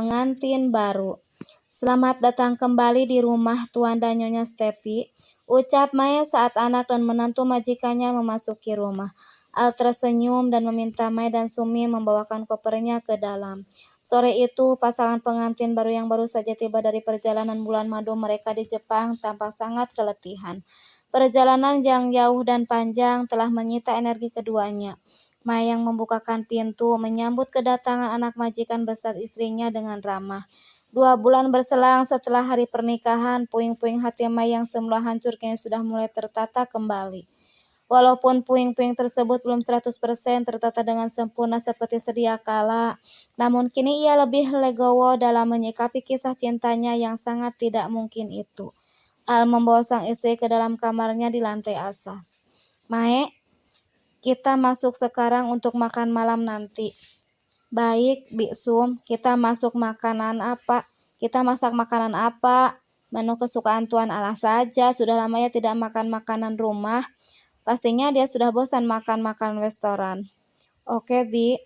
Pengantin baru. Selamat datang kembali di rumah Tuan dan Nyonya Stepi, ucap Mae saat anak dan menantu majikannya memasuki rumah. Al tersenyum dan meminta Mae dan Sumi membawakan kopernya ke dalam. Sore itu, pasangan pengantin baru yang baru saja tiba dari perjalanan bulan madu mereka di Jepang tampak sangat keletihan. Perjalanan yang jauh dan panjang telah menyita energi keduanya. Mae yang membukakan pintu menyambut kedatangan anak majikan bersama istrinya dengan ramah. 2 bulan berselang setelah hari pernikahan, puing-puing hati Mae yang semula hancur kini sudah mulai tertata kembali. Walaupun puing-puing tersebut belum 100% tertata dengan sempurna seperti sedia kala, namun kini ia lebih legowo dalam menyikapi kisah cintanya yang sangat tidak mungkin itu. Al membawa sang istri ke dalam kamarnya di lantai atas. Mae, kita masuk sekarang untuk makan malam nanti. Baik, Biksum, kita masak makanan apa? Menu kesukaan Tuan Allah saja, sudah lama ya tidak makan makanan rumah. Pastinya dia sudah bosan makan makanan restoran. Oke, Bi.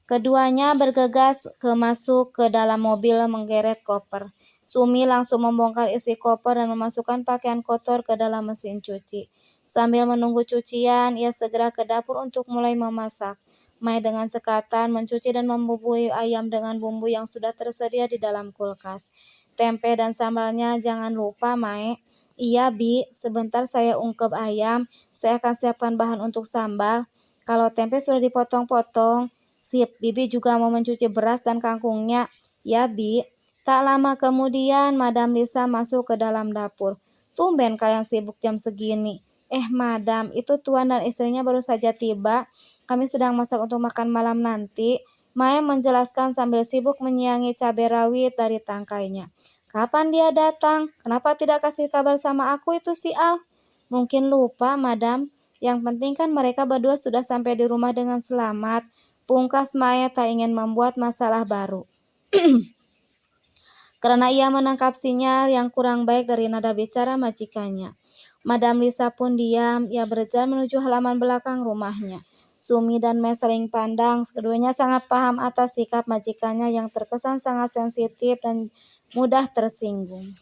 Keduanya bergegas masuk ke dalam mobil menggeret koper. Sumi langsung membongkar isi koper dan memasukkan pakaian kotor ke dalam mesin cuci. Sambil menunggu cucian, ia segera ke dapur untuk mulai memasak. Mae dengan sekatan mencuci dan membumbui ayam dengan bumbu yang sudah tersedia di dalam kulkas. Tempe dan sambalnya jangan lupa, Mae. Iya, Bi. Sebentar saya ungkep ayam. Saya akan siapkan bahan untuk sambal. Kalau tempe sudah dipotong-potong, sip. Bibi juga mau mencuci beras dan kangkungnya. Ya, Bi. Tak lama kemudian, Madam Lisa masuk ke dalam dapur. Tumben kalian sibuk jam segini. Madam, itu Tuan dan istrinya baru saja tiba. Kami sedang masak untuk makan malam nanti. Mae menjelaskan sambil sibuk menyiangi cabai rawit dari tangkainya. Kapan dia datang? Kenapa tidak kasih kabar sama aku itu si Al? Mungkin lupa, Madam. Yang penting kan mereka berdua sudah sampai di rumah dengan selamat. Pungkas Mae tak ingin membuat masalah baru. Karena ia menangkap sinyal yang kurang baik dari nada bicara majikannya. Madam Lisa pun diam, ia berjalan menuju halaman belakang rumahnya. Sumi dan Mae saling pandang, keduanya sangat paham atas sikap majikannya yang terkesan sangat sensitif dan mudah tersinggung.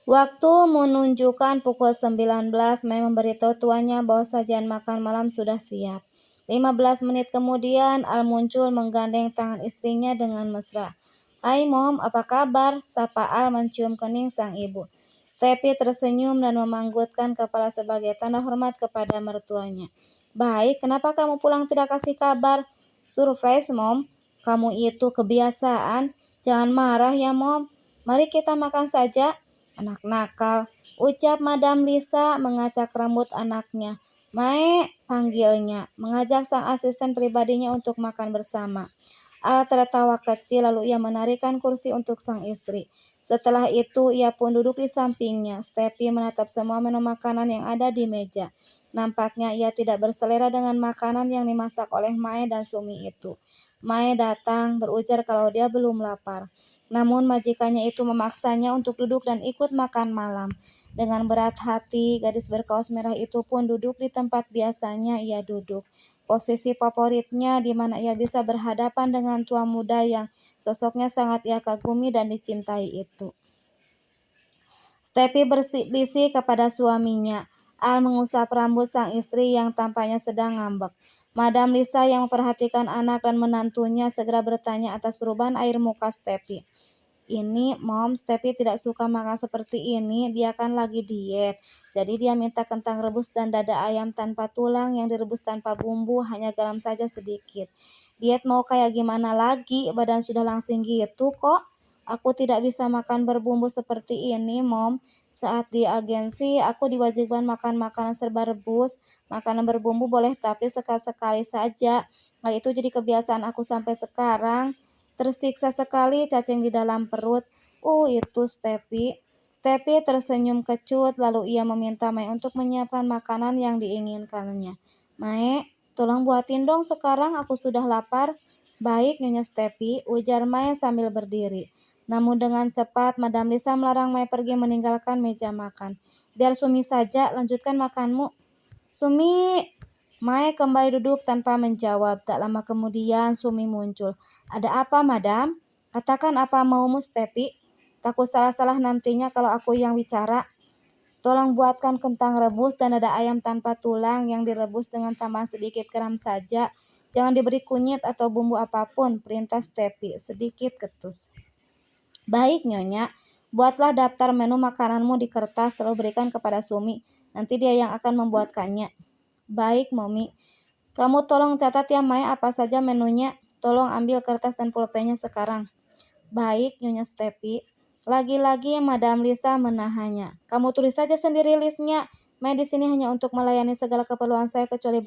Waktu menunjukkan pukul 19, Mae memberitahu tuannya bahwa sajian makan malam sudah siap. 15 menit kemudian, Al muncul menggandeng tangan istrinya dengan mesra. Hai Mom, apa kabar? Sapa Al mencium kening sang ibu. Stepi tersenyum dan memanggutkan kepala sebagai tanda hormat kepada mertuanya. Baik, kenapa kamu pulang tidak kasih kabar? Surprise, Mom. Kamu itu kebiasaan. Jangan marah ya, Mom. Mari kita makan saja. Anak nakal, ucap Madam Lisa mengacak rambut anaknya. Mae, panggilnya, mengajak sang asisten pribadinya untuk makan bersama. Al tertawa kecil lalu ia menarikkan kursi untuk sang istri. Setelah itu ia pun duduk di sampingnya. Stepi menatap semua menu makanan yang ada di meja. Nampaknya ia tidak berselera dengan makanan yang dimasak oleh Mae dan Sumi itu. Mae datang berujar kalau dia belum lapar. Namun majikannya itu memaksanya untuk duduk dan ikut makan malam. Dengan berat hati, gadis berkaos merah itu pun duduk di tempat biasanya ia duduk. Posisi favoritnya di mana ia bisa berhadapan dengan tua muda yang sosoknya sangat ia kagumi dan dicintai itu. Stepi berbisik kepada suaminya. Al mengusap rambut sang istri yang tampaknya sedang ngambek. Madam Lisa yang memperhatikan anak dan menantunya segera bertanya atas perubahan air muka Stepi. Ini, Mom, Stepi tidak suka makan seperti ini, dia kan lagi diet. Jadi dia minta kentang rebus dan dada ayam tanpa tulang yang direbus tanpa bumbu, hanya garam saja sedikit. Diet mau kayak gimana lagi, badan sudah langsing gitu kok. Aku tidak bisa makan berbumbu seperti ini, Mom. Saat di agensi, aku diwajibkan makan makanan serba rebus. Makanan berbumbu boleh tapi sekali-sekali saja. Hal itu jadi kebiasaan aku sampai sekarang. Tersiksa sekali cacing di dalam perut. Itu Stepi. Stepi tersenyum kecut lalu ia meminta Mae untuk menyiapkan makanan yang diinginkannya. Mae, tolong buatin dong sekarang, aku sudah lapar. Baik, Nyonya Stepi, ujar Mae sambil berdiri. Namun dengan cepat, Madam Lisa melarang Mae pergi meninggalkan meja makan. Biar Sumi saja, lanjutkan makanmu. Sumi, Mae kembali duduk tanpa menjawab. Tak lama kemudian Sumi muncul. "Ada apa, Madam? Katakan apa maumu, Stepi. Takut salah-salah nantinya kalau aku yang bicara. Tolong buatkan kentang rebus dan dada ayam tanpa tulang yang direbus dengan tambahan sedikit garam saja. Jangan diberi kunyit atau bumbu apapun," perintah Stepi sedikit ketus. "Baik, Nyonya. Buatlah daftar menu makananmu di kertas lalu berikan kepada Sumi. Nanti dia yang akan membuatkannya." "Baik, Momi. Kamu tolong catat ya, Mai, apa saja menunya. Tolong ambil kertas dan pulpennya sekarang." "Baik, Nyonya Stepi." Lagi-lagi Madam Lisa menahannya. "Kamu tulis saja sendiri listnya. Mai di sini hanya untuk melayani segala keperluan saya kecuali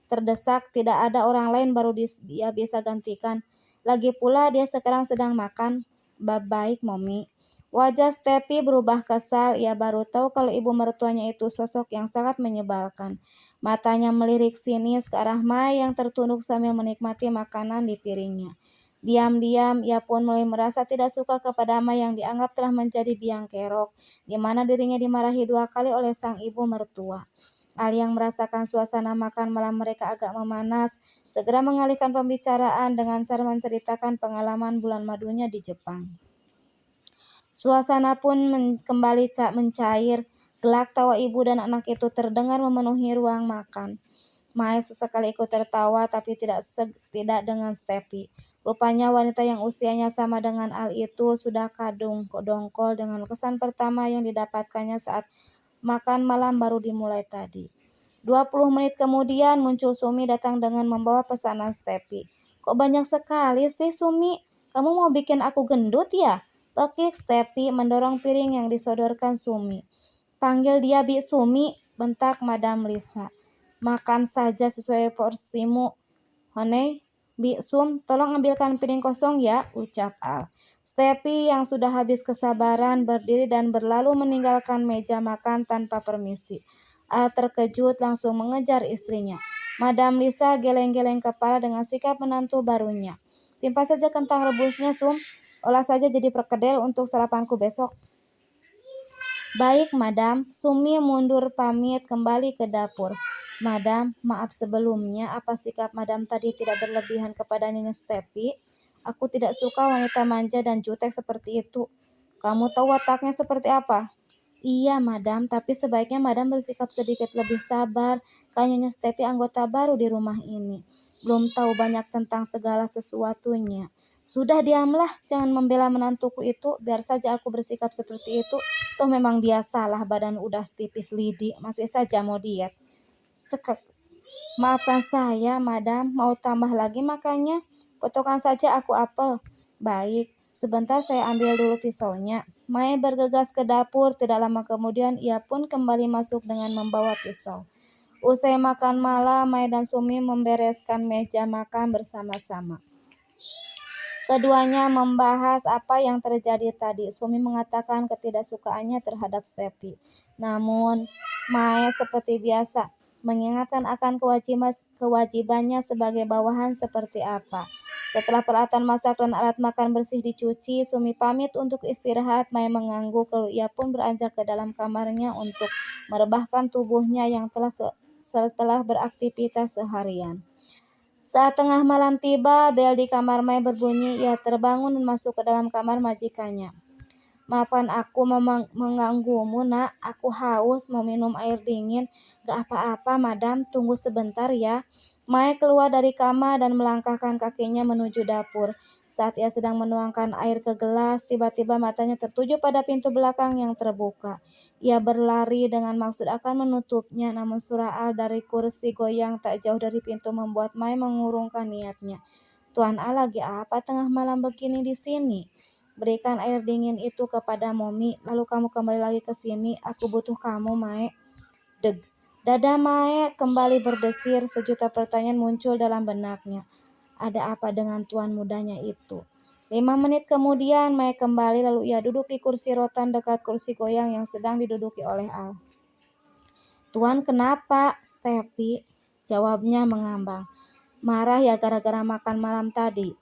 terdesak. Tidak ada orang lain baru dia bisa gantikan. Lagi pula dia sekarang sedang makan." "Baik, Momi." Wajah Stepi berubah kesal. Ia baru tahu kalau ibu mertuanya itu sosok yang sangat menyebalkan. Matanya melirik sinis ke arah Mai yang tertunduk sambil menikmati makanan di piringnya. Diam-diam ia pun mulai merasa tidak suka kepada Mai yang dianggap telah menjadi biang kerok, di mana dirinya dimarahi 2 kali oleh sang ibu mertua. Ali yang merasakan suasana makan malam mereka agak memanas, segera mengalihkan pembicaraan dengan cara menceritakan pengalaman bulan madunya di Jepang. Suasana pun kembali mencair. Gelak tawa ibu dan anak itu terdengar memenuhi ruang makan. Mae sesekali ikut tertawa tapi tidak dengan Stepi. Rupanya wanita yang usianya sama dengan Al itu sudah kadung dongkol dengan kesan pertama yang didapatkannya saat makan malam baru dimulai tadi. 20 menit kemudian muncul Sumi datang dengan membawa pesanan Stepi. "Kok banyak sekali sih, Sumi? Kamu mau bikin aku gendut ya?" Pekik Stepi mendorong piring yang disodorkan Sumi. "Panggil dia Bi Sumi," bentak Madam Lisa. "Makan saja sesuai porsimu, Honey." "Bi Sum, tolong ambilkan piring kosong ya," ucap Al. Stepi yang sudah habis kesabaran berdiri dan berlalu meninggalkan meja makan tanpa permisi. Al terkejut langsung mengejar istrinya. Madam Lisa geleng-geleng kepala dengan sikap menantu barunya. "Simpan saja kentang rebusnya, Sum. Olah saja jadi perkedel untuk sarapanku besok." "Baik, Madam." Sumi mundur pamit kembali ke dapur. "Madam, maaf sebelumnya. Apa sikap Madam tadi tidak berlebihan kepada Nyonya Stepi? Aku tidak suka wanita manja dan jutek seperti itu. Kamu tahu wataknya seperti apa?" "Iya, Madam, tapi sebaiknya Madam bersikap sedikit lebih sabar. Kan Nyonya Stepi anggota baru di rumah ini. Belum tahu banyak tentang segala sesuatunya." "Sudah diamlah, jangan membela menantuku itu. Biar saja aku bersikap seperti itu. Toh memang dia salah, badan udah setipis lidi, masih saja mau diet." Cekak. "Maafkan saya, Madam, mau tambah lagi makannya? Potongkan saja aku apel." "Baik, sebentar saya ambil dulu pisaunya." Mai bergegas ke dapur, tidak lama kemudian ia pun kembali masuk dengan membawa pisau. Usai makan malam, Mai dan Sumi membereskan meja makan bersama-sama. Keduanya membahas apa yang terjadi tadi. Sumi mengatakan ketidaksukaannya terhadap Stepi. Namun, Mae seperti biasa mengingatkan akan kewajibannya sebagai bawahan seperti apa. Setelah peralatan masak dan alat makan bersih dicuci, Sumi pamit untuk istirahat. Mae mengangguk lalu ia pun beranjak ke dalam kamarnya untuk merebahkan tubuhnya yang setelah beraktivitas seharian. Saat tengah malam tiba, bel di kamar Mai berbunyi. Ia terbangun dan masuk ke dalam kamar majikannya. "Maafkan aku mengganggumu, Nak. Aku haus, mau minum air dingin." "Gak apa-apa, Madam. Tunggu sebentar ya." Mai keluar dari kamar dan melangkahkan kakinya menuju dapur. Saat ia sedang menuangkan air ke gelas, tiba-tiba matanya tertuju pada pintu belakang yang terbuka. Ia berlari dengan maksud akan menutupnya, namun suara Al dari kursi goyang tak jauh dari pintu membuat Mai mengurungkan niatnya. "Tuan Al lagi apa tengah malam begini di sini?" "Berikan air dingin itu kepada Momi, lalu kamu kembali lagi ke sini. Aku butuh kamu, Mae." Deg. Dada Mae kembali berdesir, sejuta pertanyaan muncul dalam benaknya. Ada apa dengan tuan mudanya itu? 5 menit kemudian Mae kembali lalu ia duduk di kursi rotan dekat kursi goyang yang sedang diduduki oleh Al. "Tuan kenapa, Stepi?" jawabnya mengambang. "Marah ya gara-gara makan malam tadi?"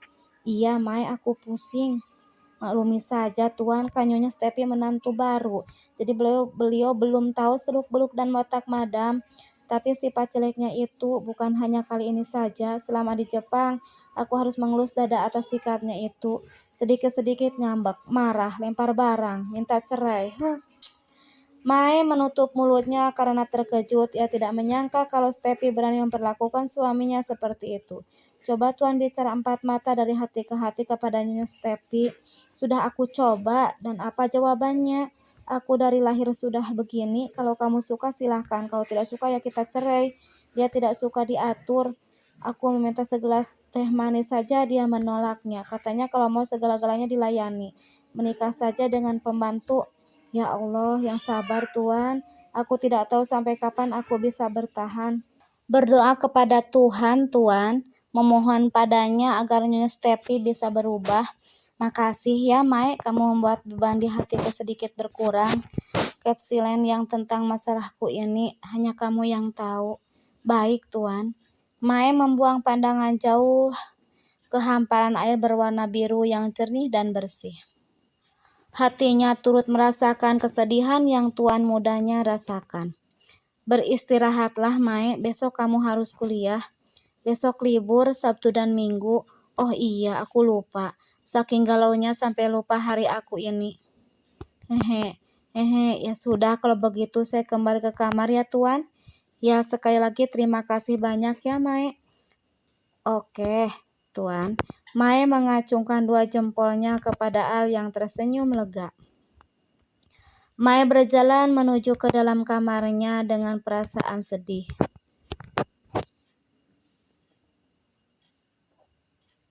"Iya, Mae, aku pusing." "Maklumi saja, Tuan, kan Nyonya Stepi menantu baru. Jadi beliau belum tahu seluk-beluk dan watak Madam. Tapi sifat jeleknya itu bukan hanya kali ini saja. Selama di Jepang, aku harus mengelus dada atas sikapnya itu. Sedikit-sedikit ngambek, marah, lempar barang, minta cerai. Mae menutup mulutnya karena terkejut. Ia tidak menyangka kalau Steffi berani memperlakukan suaminya seperti itu. Coba Tuhan bicara empat mata dari hati ke hati kepada Nyonya Steffi. Sudah aku coba, dan apa jawabannya? Aku dari lahir sudah begini. Kalau kamu suka silahkan. Kalau tidak suka ya kita cerai. Dia tidak suka diatur. Aku meminta segelas teh manis saja, dia menolaknya. Katanya kalau mau segala-galanya dilayani. Menikah saja dengan pembantu. Ya Allah, yang sabar Tuhan. Aku tidak tahu sampai kapan aku bisa bertahan. Berdoa kepada Tuhan, Tuan. Memohon padanya agar Nyonya Steffi bisa berubah. Makasih ya, Mai. Kamu membuat beban di hatiku sedikit berkurang. Kapsilen yang tentang masalahku ini hanya kamu yang tahu. Baik, Tuan. Mai membuang pandangan jauh ke hamparan air berwarna biru yang jernih dan bersih. Hatinya turut merasakan kesedihan yang tuan mudanya rasakan. Beristirahatlah, Mai. Besok kamu harus kuliah. Besok libur, Sabtu dan Minggu. Oh iya, aku lupa. Saking galaunya sampai lupa hari aku ini. Ya sudah, kalau begitu saya kembali ke kamar ya, Tuan. Ya, sekali lagi terima kasih banyak ya, Mai. Oke, Tuan. Mai mengacungkan dua jempolnya kepada Al yang tersenyum lega. Mai berjalan menuju ke dalam kamarnya dengan perasaan sedih.